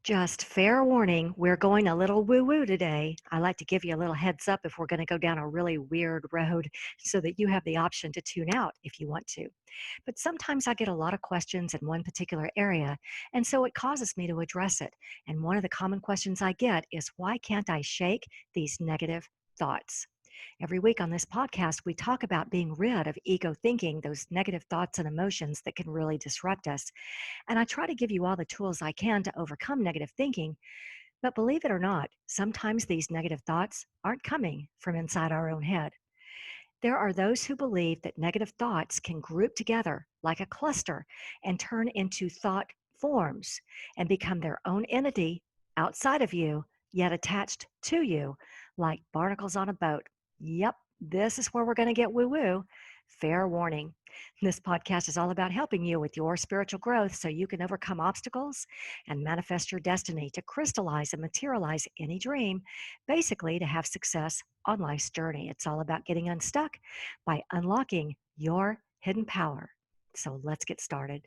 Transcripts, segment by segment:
Just fair warning, we're going a little woo-woo today. I like to give you a little heads up if we're going to go down a really weird road so that you have the option to tune out if you want to. But sometimes I get a lot of questions in one particular area, and so it causes me to address it. And one of the common questions I get is, why can't I shake these negative thoughts? Every week on this podcast, we talk about being rid of ego thinking, those negative thoughts and emotions that can really disrupt us. And I try to give you all the tools I can to overcome negative thinking. But believe it or not, sometimes these negative thoughts aren't coming from inside our own head. There are those who believe that negative thoughts can group together like a cluster and turn into thought forms and become their own entity outside of you, yet attached to you, like barnacles on a boat. Yep, this is where we're going to get woo woo. Fair warning. This podcast is all about helping you with your spiritual growth so you can overcome obstacles and manifest your destiny to crystallize and materialize any dream, basically to have success on life's journey. It's all about getting unstuck by unlocking your hidden power. So let's get started.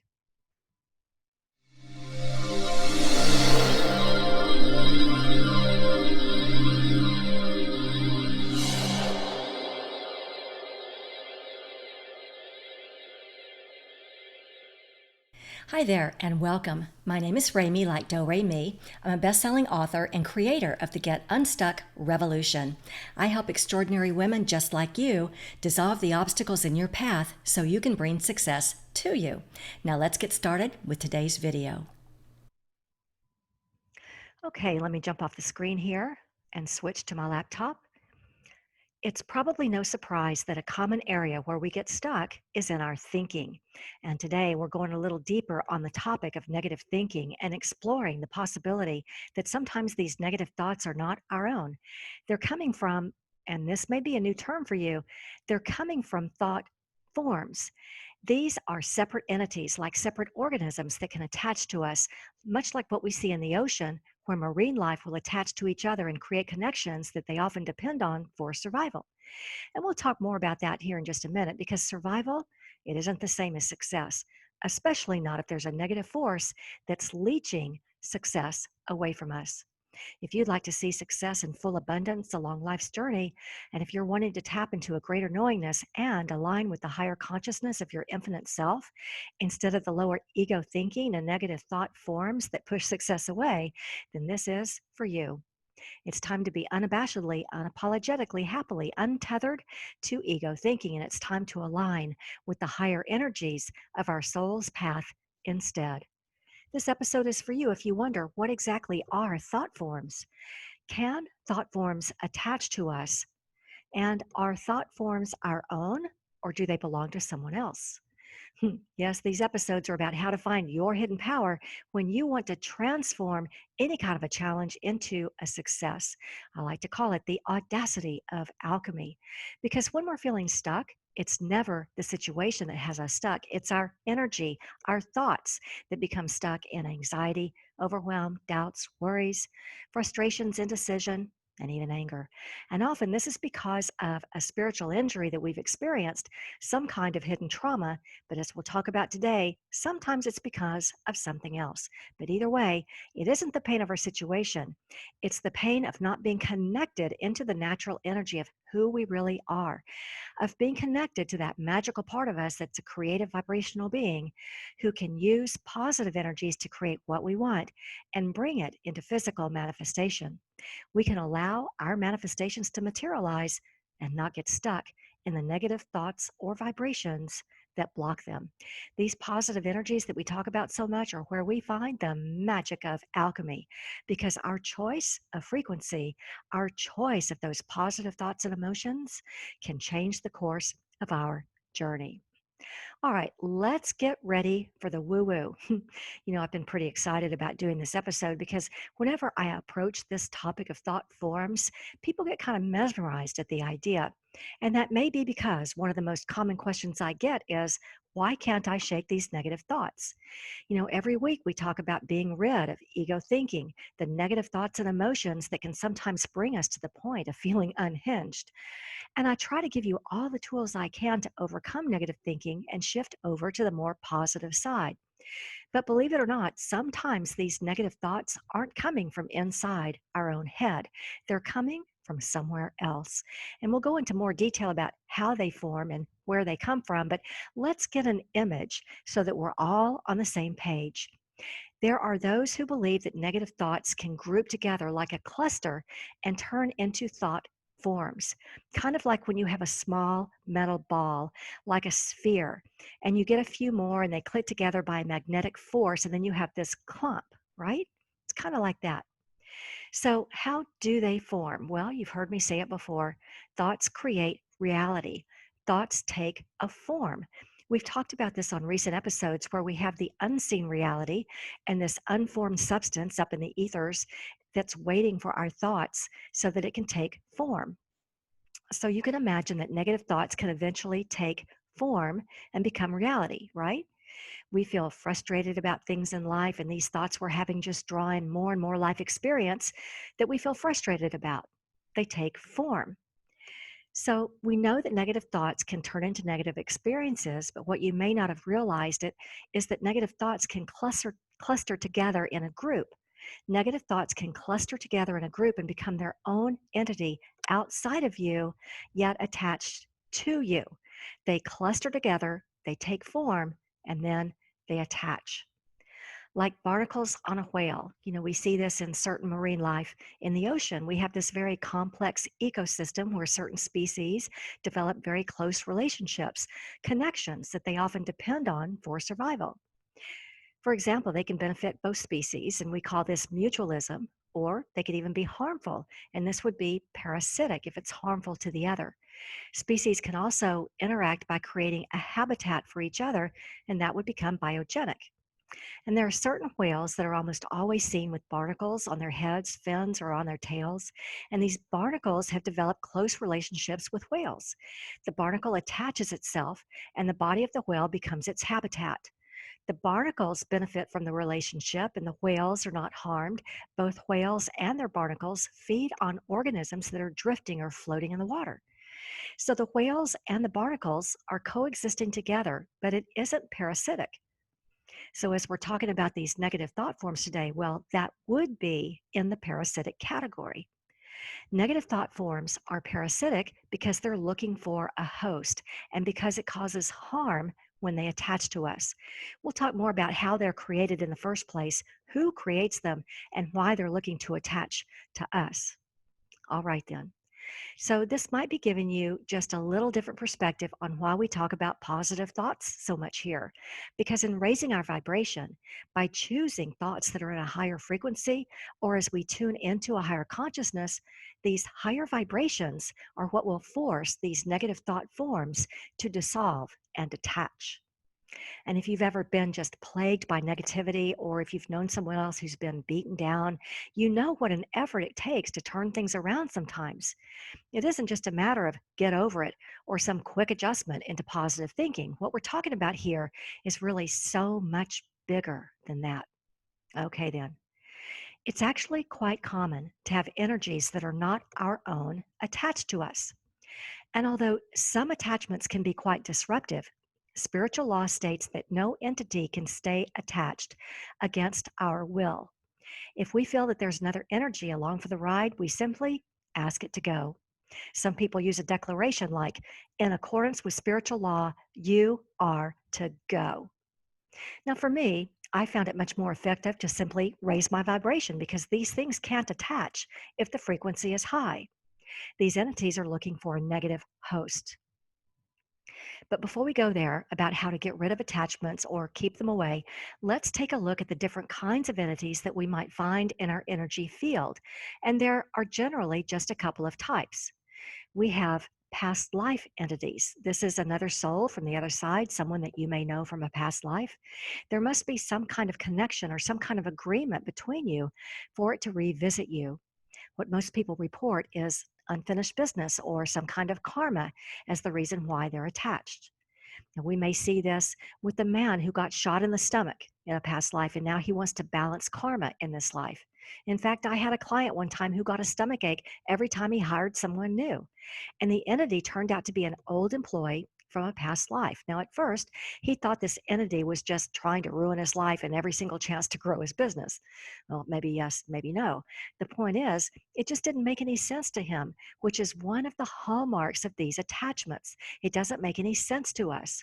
Hi there and welcome. My name is Remy, like Do Re Mi. I'm a best-selling author and creator of the Get Unstuck Revolution. I help extraordinary women just like you dissolve the obstacles in your path so you can bring success to you. Now let's get started with today's video. Okay, let me jump off the screen here and switch to my laptop. It's probably no surprise that a common area where we get stuck is in our thinking. And today we're going a little deeper on the topic of negative thinking and exploring the possibility that sometimes these negative thoughts are not our own. They're coming from, and this may be a new term for you, they're coming from thought forms. These are separate entities, like separate organisms that can attach to us, much like what we see in the ocean, where marine life will attach to each other and create connections that they often depend on for survival. And we'll talk more about that here in just a minute, because survival, it isn't the same as success, especially not if there's a negative force that's leeching success away from us. If you'd like to see success in full abundance along life's journey, and if you're wanting to tap into a greater knowingness and align with the higher consciousness of your infinite self, instead of the lower ego thinking and negative thought forms that push success away, then this is for you. It's time to be unabashedly, unapologetically, happily untethered to ego thinking, and it's time to align with the higher energies of our soul's path instead. This episode is for you if you wonder, what exactly are thought forms? Can thought forms attach to us? And are thought forms our own, or do they belong to someone else? Yes, these episodes are about how to find your hidden power when you want to transform any kind of a challenge into a success. I like to call it the audacity of alchemy. Because when we're feeling stuck, it's never the situation that has us stuck. It's our energy, our thoughts that become stuck in anxiety, overwhelm, doubts, worries, frustrations, indecision, and even anger. And often this is because of a spiritual injury that we've experienced, some kind of hidden trauma. But as we'll talk about today, sometimes it's because of something else. But either way, it isn't the pain of our situation. It's the pain of not being connected into the natural energy of who we really are, of being connected to that magical part of us that's a creative vibrational being who can use positive energies to create what we want and bring it into physical manifestation. We can allow our manifestations to materialize and not get stuck in the negative thoughts or vibrations that block them. These positive energies that we talk about so much are where we find the magic of alchemy, because our choice of frequency, our choice of those positive thoughts and emotions can change the course of our journey. All right, let's get ready for the woo woo. I've been pretty excited about doing this episode because whenever I approach this topic of thought forms, people get kind of mesmerized at the idea. And that may be because one of the most common questions I get is, why can't I shake these negative thoughts? Every week we talk about being rid of ego thinking, the negative thoughts and emotions that can sometimes bring us to the point of feeling unhinged. And I try to give you all the tools I can to overcome negative thinking and shift over to the more positive side. But believe it or not, sometimes these negative thoughts aren't coming from inside our own head. They're coming from somewhere else. And we'll go into more detail about how they form and where they come from, but let's get an image so that we're all on the same page. There are those who believe that negative thoughts can group together like a cluster and turn into thought forms, kind of like when you have a small metal ball, like a sphere, and you get a few more and they click together by a magnetic force, and then you have this clump, right? It's kind of like that. So, how do they form? Well, you've heard me say it before. Thoughts create reality, thoughts take a form. We've talked about this on recent episodes where we have the unseen reality and this unformed substance up in the ethers that's waiting for our thoughts so that it can take form. So, you can imagine that negative thoughts can eventually take form and become reality, right? We feel frustrated about things in life, and these thoughts we're having just draw in more and more life experience that we feel frustrated about. They take form. So we know that negative thoughts can turn into negative experiences, but what you may not have realized it is that negative thoughts can cluster together in a group. Negative thoughts can cluster together in a group and become their own entity outside of you, yet attached to you. They cluster together, they take form, and then they attach. Like barnacles on a whale. We see this in certain marine life in the ocean. We have this very complex ecosystem where certain species develop very close relationships, connections that they often depend on for survival. For example, they can benefit both species, and we call this mutualism, or they could even be harmful, and this would be parasitic if it's harmful to the other. Species can also interact by creating a habitat for each other, and that would become biogenic. And there are certain whales that are almost always seen with barnacles on their heads, fins, or on their tails. And these barnacles have developed close relationships with whales. The barnacle attaches itself, and the body of the whale becomes its habitat. The barnacles benefit from the relationship, and the whales are not harmed. Both whales and their barnacles feed on organisms that are drifting or floating in the water. So the whales and the barnacles are coexisting together, but it isn't parasitic. So, as we're talking about these negative thought forms today, well, that would be in the parasitic category. Negative thought forms are parasitic because they're looking for a host and because it causes harm when they attach to us. We'll talk more about how they're created in the first place, who creates them, and why they're looking to attach to us. All right, then. So, this might be giving you just a little different perspective on why we talk about positive thoughts so much here. Because in raising our vibration, by choosing thoughts that are in a higher frequency, or as we tune into a higher consciousness, these higher vibrations are what will force these negative thought forms to dissolve and detach. And if you've ever been just plagued by negativity, or if you've known someone else who's been beaten down, you know what an effort it takes to turn things around sometimes. It isn't just a matter of get over it or some quick adjustment into positive thinking. What we're talking about here is really so much bigger than that. Okay, then. It's actually quite common to have energies that are not our own attached to us. And although some attachments can be quite disruptive, spiritual law states that no entity can stay attached against our will. If we feel that there's another energy along for the ride, we simply ask it to go. Some people use a declaration like, in accordance with spiritual law, you are to go. Now, for me, I found it much more effective to simply raise my vibration because these things can't attach if the frequency is high. These entities are looking for a negative host. But before we go there about how to get rid of attachments or keep them away, let's take a look at the different kinds of entities that we might find in our energy field. And there are generally just a couple of types. We have past life entities. This is another soul from the other side, someone that you may know from a past life. There must be some kind of connection or some kind of agreement between you for it to revisit you. What most people report is unfinished business or some kind of karma as the reason why they're attached. And we may see this with the man who got shot in the stomach in a past life, and now he wants to balance karma in this life. In fact, I had a client one time who got a stomach ache every time he hired someone new. And the entity turned out to be an old employee from a past life. Now, at first, he thought this entity was just trying to ruin his life and every single chance to grow his business. Well, maybe yes, maybe no. The point is, it just didn't make any sense to him, which is one of the hallmarks of these attachments. It doesn't make any sense to us.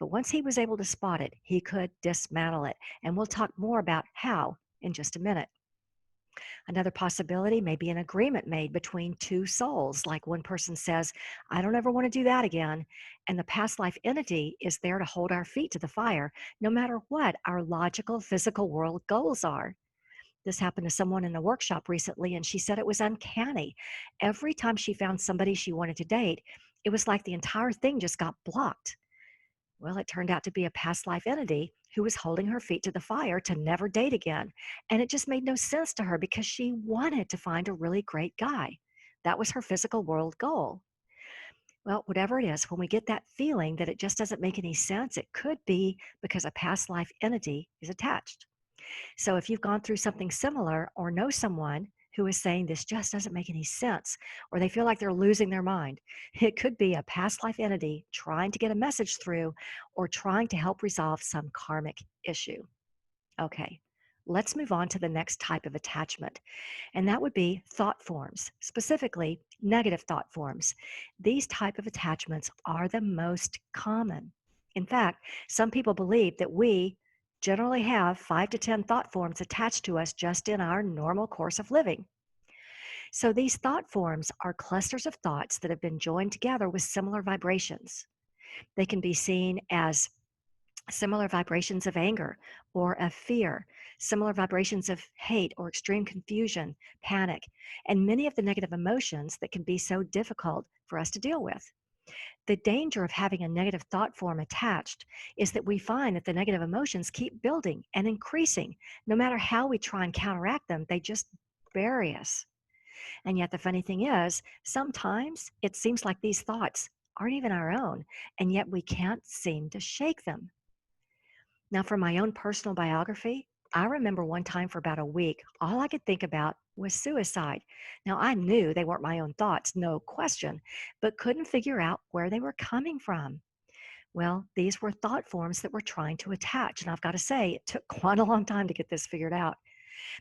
But once he was able to spot it, he could dismantle it. And we'll talk more about how in just a minute. Another possibility may be an agreement made between two souls, like one person says, I don't ever want to do that again. And the past life entity is there to hold our feet to the fire, no matter what our logical, physical world goals are. This happened to someone in a workshop recently, and she said it was uncanny. Every time she found somebody she wanted to date, it was like the entire thing just got blocked. Well, it turned out to be a past life entity who was holding her feet to the fire to never date again. And it just made no sense to her because she wanted to find a really great guy. That was her physical world goal. Well, whatever it is, when we get that feeling that it just doesn't make any sense, it could be because a past life entity is attached. So if you've gone through something similar or know someone who is saying this just doesn't make any sense, or they feel like they're losing their mind, it could be a past life entity trying to get a message through or trying to help resolve some karmic issue. Okay, let's move on to the next type of attachment, and that would be thought forms, specifically negative thought forms. These type of attachments are the most common. In fact, some people believe that we generally have 5 to 10 thought forms attached to us just in our normal course of living. So these thought forms are clusters of thoughts that have been joined together with similar vibrations. They can be seen as similar vibrations of anger or of fear, similar vibrations of hate or extreme confusion, panic, and many of the negative emotions that can be so difficult for us to deal with. The danger of having a negative thought form attached is that we find that the negative emotions keep building and increasing. No matter how we try and counteract them, they just bury us. And yet, the funny thing is, sometimes it seems like these thoughts aren't even our own, and yet we can't seem to shake them. Now, for my own personal biography, I remember one time for about a week, all I could think about was suicide. Now, I knew they weren't my own thoughts, no question, but couldn't figure out where they were coming from. Well, these were thought forms that were trying to attach. And I've got to say, it took quite a long time to get this figured out.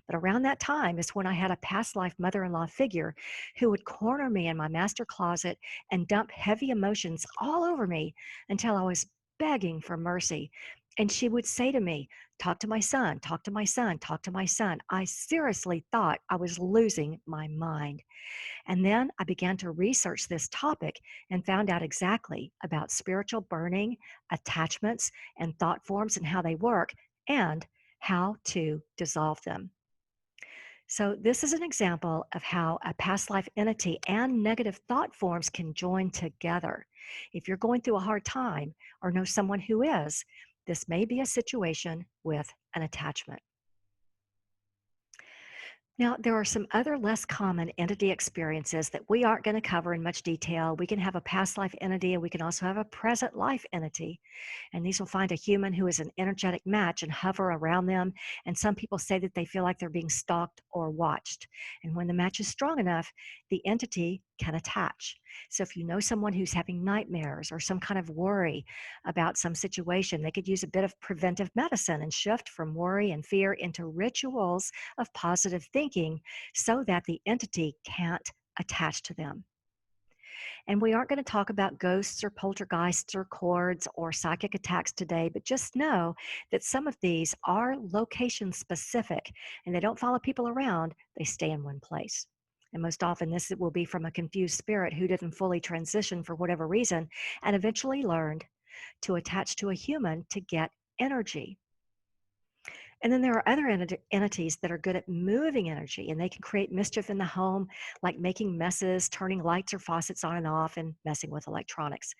But around that time is when I had a past life mother in law figure who would corner me in my master closet and dump heavy emotions all over me until I was begging for mercy. And she would say to me, talk to my son, talk to my son, talk to my son. I seriously thought I was losing my mind. And then I began to research this topic and found out exactly about spiritual burning, attachments, and thought forms and how they work, and how to dissolve them. So, this is an example of how a past life entity and negative thought forms can join together. If you're going through a hard time or know someone who is, this may be a situation with an attachment. Now, there are some other less common entity experiences that we aren't going to cover in much detail. We can have a past life entity and we can also have a present life entity. And these will find a human who is an energetic match and hover around them. And some people say that they feel like they're being stalked or watched. And when the match is strong enough, the entity can attach. So if you know someone who's having nightmares or some kind of worry about some situation, they could use a bit of preventive medicine and shift from worry and fear into rituals of positive thinking so that the entity can't attach to them. And we aren't going to talk about ghosts or poltergeists or cords or psychic attacks today, but just know that some of these are location specific and they don't follow people around, they stay in one place. And most often, this will be from a confused spirit who didn't fully transition for whatever reason and eventually learned to attach to a human to get energy. And then there are other entities that are good at moving energy, and they can create mischief in the home, like making messes, turning lights or faucets on and off, and messing with electronics.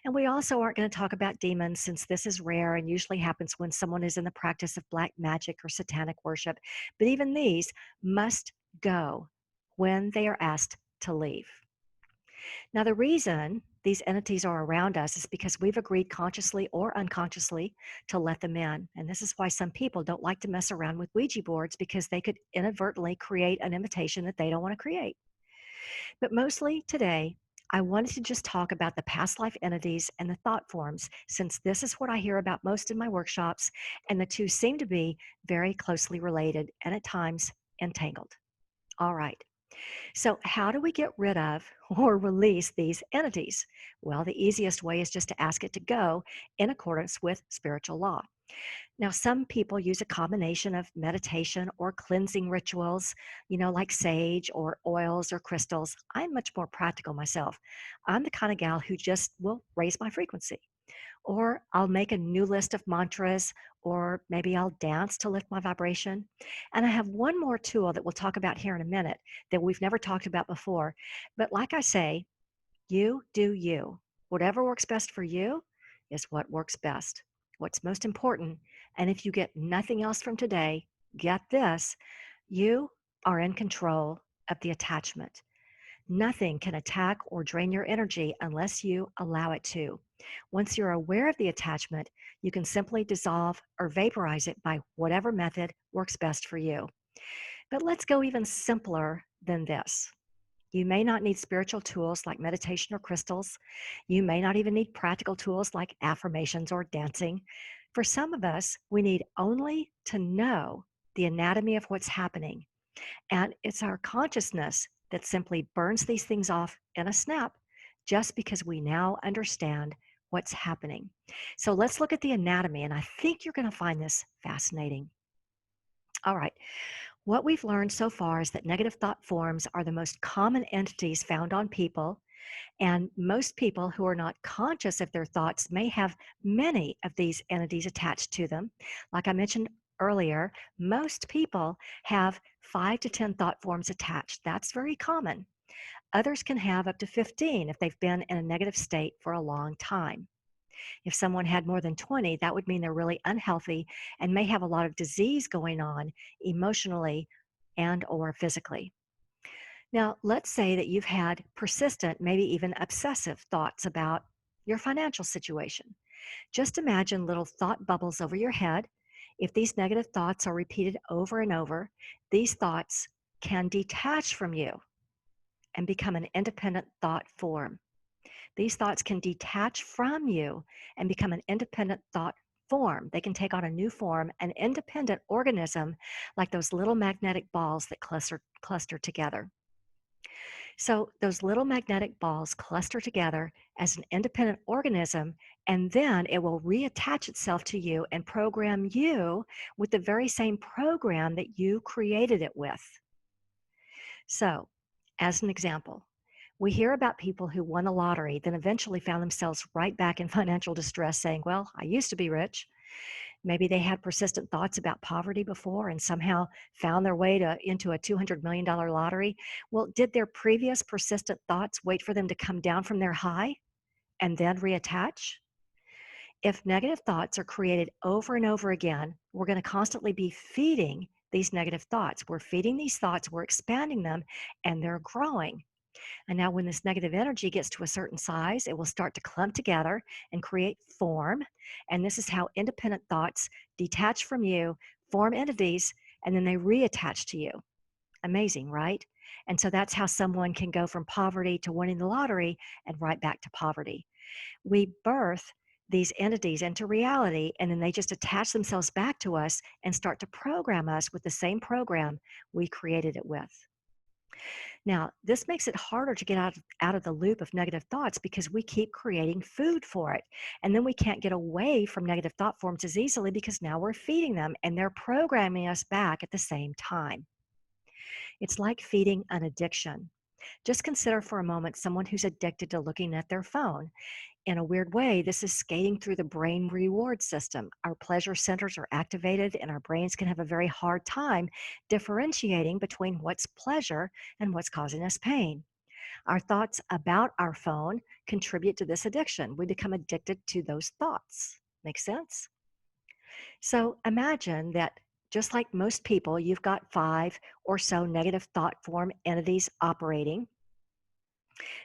And we also aren't going to talk about demons since this is rare and usually happens when someone is in the practice of black magic or satanic worship. But even these must go when they are asked to leave. Now, the reason these entities are around us is because we've agreed consciously or unconsciously to let them in. And this is why some people don't like to mess around with Ouija boards because they could inadvertently create an invitation that they don't want to create. But mostly today, I wanted to just talk about the past life entities and the thought forms, since this is what I hear about most in my workshops, and the two seem to be very closely related and at times entangled. All right. So, how do we get rid of or release these entities? Well, the easiest way is just to ask it to go in accordance with spiritual law. Now, some people use a combination of meditation or cleansing rituals, like sage or oils or crystals. I'm much more practical myself. I'm the kind of gal who just will raise my frequency. Or I'll make a new list of mantras, or maybe I'll dance to lift my vibration. And I have one more tool that we'll talk about here in a minute that we've never talked about before. But like I say, you do you. Whatever works best for you is what works best. What's most important, and if you get nothing else from today, get this: you are in control of the attachment. Nothing can attack or drain your energy unless you allow it to. Once you're aware of the attachment, you can simply dissolve or vaporize it by whatever method works best for you. But let's go even simpler than this. You may not need spiritual tools like meditation or crystals. You may not even need practical tools like affirmations or dancing. For some of us, we need only to know the anatomy of what's happening. And it's our consciousness that simply burns these things off in a snap just because we now understand what's happening. So let's look at the anatomy, and I think you're going to find this fascinating. All right. What we've learned so far is that negative thought forms are the most common entities found on people, and most people who are not conscious of their thoughts may have many of these entities attached to them. Like I mentioned earlier, most people have 5 to 10 thought forms attached. That's very common. Others can have up to 15 if they've been in a negative state for a long time. If someone had more than 20, that would mean they're really unhealthy and may have a lot of disease going on emotionally and or physically. Now, let's say that you've had persistent, maybe even obsessive thoughts about your financial situation. Just imagine little thought bubbles over your head. If these negative thoughts are repeated over and over, these thoughts can detach from you and become an independent thought form. These thoughts can detach from you and become an independent thought form. They can take on a new form, an independent organism, like those little magnetic balls that cluster together. So those little magnetic balls cluster together as an independent organism, and then it will reattach itself to you and program you with the very same program that you created it with. So, as an example, we hear about people who won the lottery, then eventually found themselves right back in financial distress, saying, well, I used to be rich. Maybe they had persistent thoughts about poverty before and somehow found their way into a $200 million lottery. Well, did their previous persistent thoughts wait for them to come down from their high and then reattach? If negative thoughts are created over and over again, we're going to constantly be feeding these negative thoughts. We're feeding these thoughts, we're expanding them, and they're growing. And now, when this negative energy gets to a certain size, it will start to clump together and create form. And this is how independent thoughts detach from you, form entities, and then they reattach to you. Amazing, right? And so that's how someone can go from poverty to winning the lottery and right back to poverty. We birth these entities into reality, and then they just attach themselves back to us and start to program us with the same program we created it with. Now, this makes it harder to get out of the loop of negative thoughts because we keep creating food for it. And then we can't get away from negative thought forms as easily because now we're feeding them and they're programming us back at the same time. It's like feeding an addiction. Just consider for a moment someone who's addicted to looking at their phone. In a weird way, this is skating through the brain reward system. Our pleasure centers are activated, and our brains can have a very hard time differentiating between what's pleasure and what's causing us pain. Our thoughts about our phone contribute to this addiction. We become addicted to those thoughts. Make sense? So imagine that just like most people, you've got 5 or so negative thought form entities operating.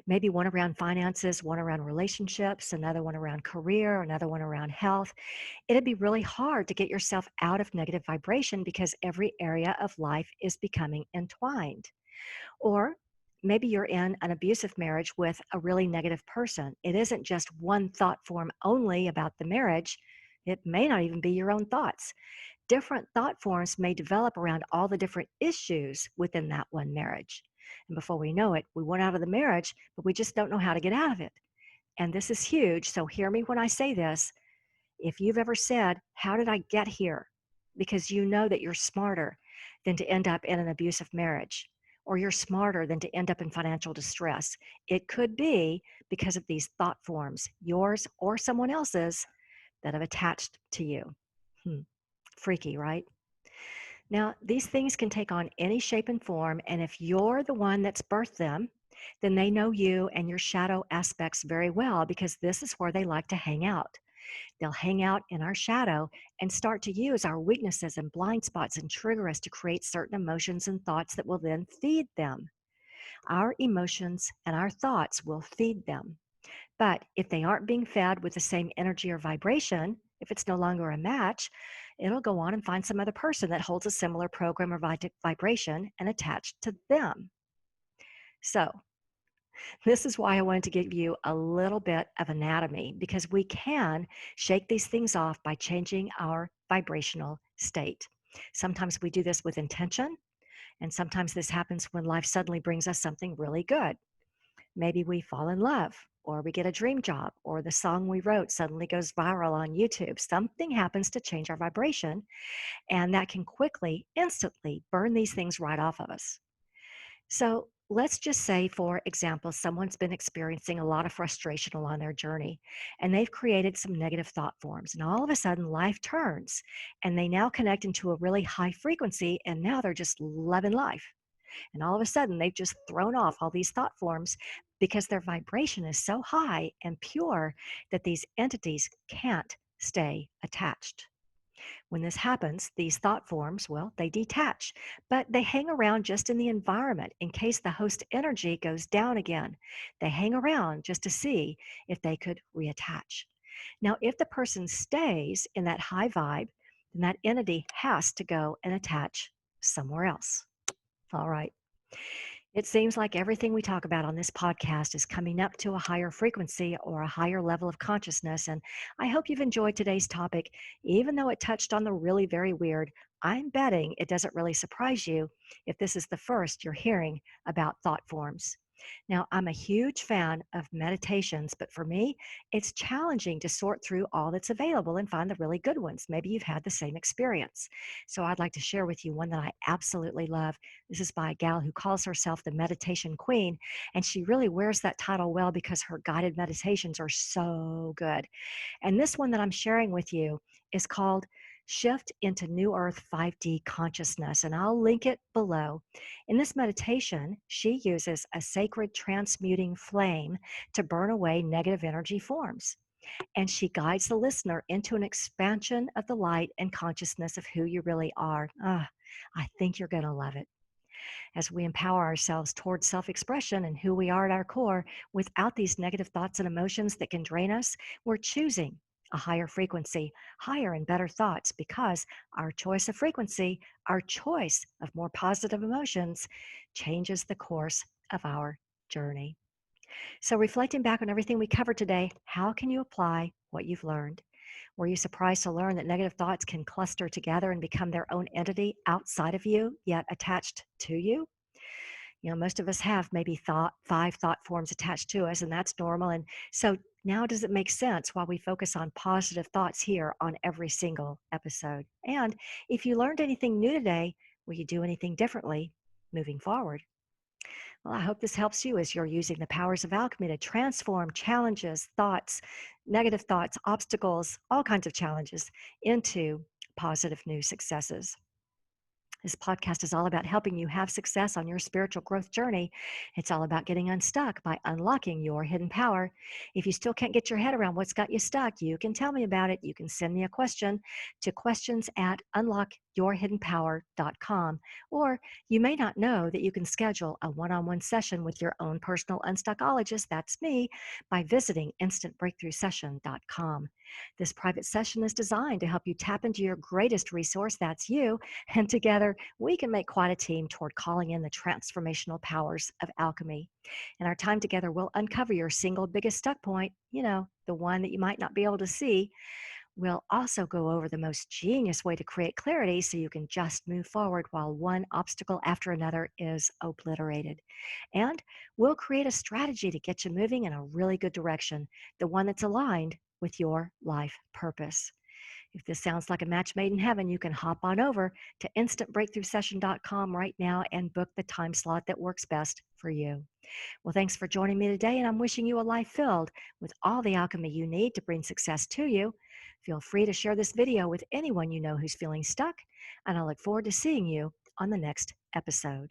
Maybe one around finances, one around relationships, another one around career, another one around health. It'd be really hard to get yourself out of negative vibration because every area of life is becoming entwined. Or maybe you're in an abusive marriage with a really negative person. It isn't just one thought form only about the marriage. It may not even be your own thoughts. Different thought forms may develop around all the different issues within that one marriage. And before we know it, we want out of the marriage, but we just don't know how to get out of it. And this is huge. So hear me when I say this. If you've ever said, "How did I get here?" because you know that you're smarter than to end up in an abusive marriage, or you're smarter than to end up in financial distress, it could be because of these thought forms, yours or someone else's, that have attached to you. Hmm. Freaky, right? Now, these things can take on any shape and form, and if you're the one that's birthed them, then they know you and your shadow aspects very well because this is where they like to hang out. They'll hang out in our shadow and start to use our weaknesses and blind spots and trigger us to create certain emotions and thoughts that will then feed them. Our emotions and our thoughts will feed them. But if they aren't being fed with the same energy or vibration, if it's no longer a match, it'll go on and find some other person that holds a similar program or vibration and attach to them. So, this is why I wanted to give you a little bit of anatomy because we can shake these things off by changing our vibrational state. Sometimes we do this with intention, and sometimes this happens when life suddenly brings us something really good. Maybe we fall in love, or we get a dream job, or the song we wrote suddenly goes viral on YouTube. Something happens to change our vibration, and that can quickly, instantly burn these things right off of us. So let's just say, for example, someone's been experiencing a lot of frustration along their journey, and they've created some negative thought forms. And all of a sudden, life turns, and they now connect into a really high frequency, and now they're just loving life. And all of a sudden, they've just thrown off all these thought forms because their vibration is so high and pure that these entities can't stay attached. When this happens, these thought forms, well, they detach, but they hang around just in the environment in case the host energy goes down again. They hang around just to see if they could reattach. Now, if the person stays in that high vibe, then that entity has to go and attach somewhere else. All right. It seems like everything we talk about on this podcast is coming up to a higher frequency or a higher level of consciousness. And I hope you've enjoyed today's topic. Even though it touched on the really very weird, I'm betting it doesn't really surprise you if this is the first you're hearing about thought forms. Now, I'm a huge fan of meditations, but for me, it's challenging to sort through all that's available and find the really good ones. Maybe you've had the same experience. So I'd like to share with you one that I absolutely love. This is by a gal who calls herself the Meditation Queen, and she really wears that title well because her guided meditations are so good. And this one that I'm sharing with you is called Shift into New Earth 5D Consciousness, and I'll link it below. In this meditation, she uses a sacred transmuting flame to burn away negative energy forms. And she guides the listener into an expansion of the light and consciousness of who you really are. I think you're going to love it. As we empower ourselves towards self expression and who we are at our core without these negative thoughts and emotions that can drain us, we're choosing a higher frequency, higher and better thoughts, because our choice of frequency, our choice of more positive emotions, changes the course of our journey. So, reflecting back on everything we covered today, how can you apply what you've learned? Were you surprised to learn that negative thoughts can cluster together and become their own entity outside of you, yet attached to you? You know, most of us have maybe five thought forms attached to us, and that's normal. And so now does it make sense why we focus on positive thoughts here on every single episode? And if you learned anything new today, will you do anything differently moving forward? Well, I hope this helps you as you're using the powers of alchemy to transform challenges, thoughts, negative thoughts, obstacles, all kinds of challenges into positive new successes. This podcast is all about helping you have success on your spiritual growth journey. It's all about getting unstuck by unlocking your hidden power. If you still can't get your head around what's got you stuck, you can tell me about it. You can send me a question to questions@unlockyourhiddenpower.com. unlockyourhiddenpower.com. Or you may not know that you can schedule a one-on-one session with your own personal unstuckologist, that's me, by visiting instantbreakthroughsession.com. This private session is designed to help you tap into your greatest resource, that's you, and together we can make quite a team toward calling in the transformational powers of alchemy. In our time together, we'll uncover your single biggest stuck point, the one that you might not be able to see. We'll also go over the most genius way to create clarity so you can just move forward while one obstacle after another is obliterated. And we'll create a strategy to get you moving in a really good direction, the one that's aligned with your life purpose. If this sounds like a match made in heaven, you can hop on over to instantbreakthroughsession.com right now and book the time slot that works best for you. Well, thanks for joining me today, and I'm wishing you a life filled with all the alchemy you need to bring success to you. Feel free to share this video with anyone you know who's feeling stuck, and I look forward to seeing you on the next episode.